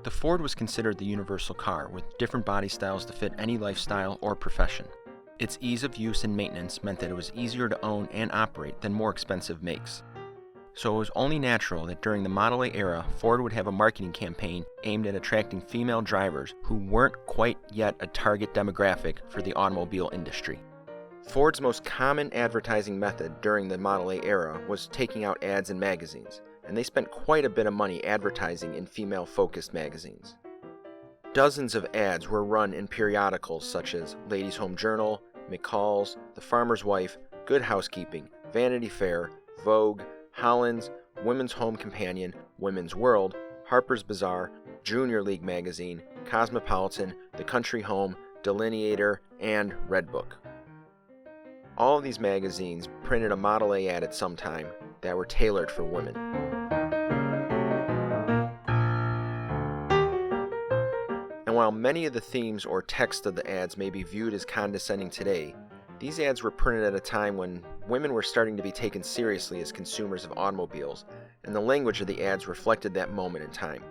The Ford was considered the universal car, with different body styles to fit any lifestyle or profession. Its ease of use and maintenance meant that it was easier to own and operate than more expensive makes. So it was only natural that during the Model A era, Ford would have a marketing campaign aimed at attracting female drivers who weren't quite yet a target demographic for the automobile industry. Ford's most common advertising method during the Model A era was taking out ads in magazines, and they spent quite a bit of money advertising in female-focused magazines. Dozens of ads were run in periodicals such as Ladies' Home Journal, McCall's, The Farmer's Wife, Good Housekeeping, Vanity Fair, Vogue, Holland's, Women's Home Companion, Women's World, Harper's Bazaar, Junior League Magazine, Cosmopolitan, The Country Home, Delineator, and Redbook. All of these magazines printed a Model A ad at some time that were tailored for women. And while many of the themes or text of the ads may be viewed as condescending today, these ads were printed at a time when women were starting to be taken seriously as consumers of automobiles, and the language of the ads reflected that moment in time.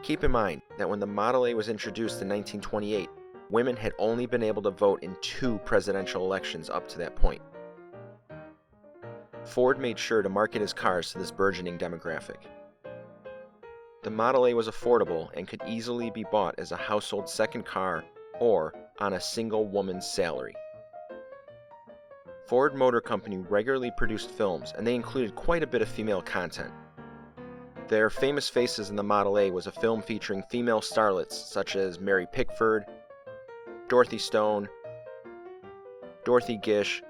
Keep in mind that when the Model A was introduced in 1928, women had only been able to vote in 2 presidential elections up to that point. Ford made sure to market his cars to this burgeoning demographic. The Model A was affordable and could easily be bought as a household second car or on a single woman's salary. Ford Motor Company regularly produced films, and they included quite a bit of female content. Their famous faces in the Model A was a film featuring female starlets such as Mary Pickford, Dorothy Stone, Dorothy Gish,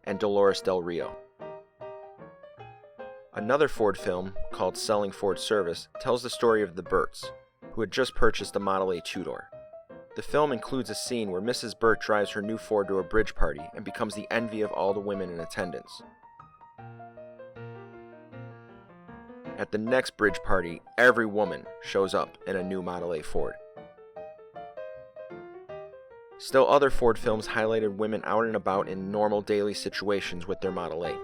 and Dolores Del Rio. Another Ford film, called Selling Ford Service, tells the story of the Burts, who had just purchased a Model A two-door. The film includes a scene where Mrs. Burt drives her new Ford to a bridge party and becomes the envy of all the women in attendance. At the next bridge party, every woman shows up in a new Model A Ford. Still, other Ford films highlighted women out and about in normal daily situations with their Model A.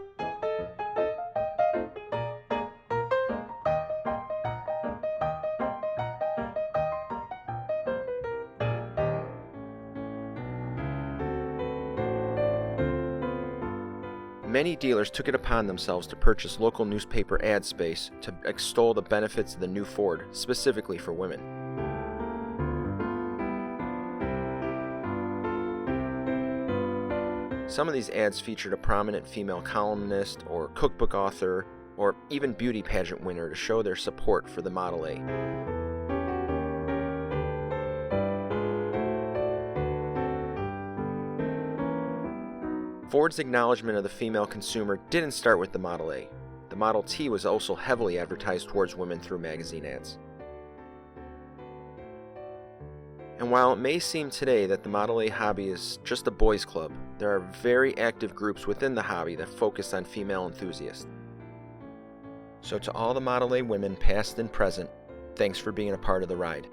Many dealers took it upon themselves to purchase local newspaper ad space to extol the benefits of the new Ford, specifically for women. Some of these ads featured a prominent female columnist or cookbook author or even beauty pageant winner to show their support for the Model A. Ford's acknowledgement of the female consumer didn't start with the Model A. The Model T was also heavily advertised towards women through magazine ads. And while it may seem today that the Model A hobby is just a boys' club, there are very active groups within the hobby that focus on female enthusiasts. So to all the Model A women, past and present, thanks for being a part of the ride.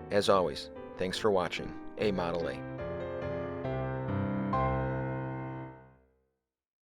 As always, thanks for watching A Model A.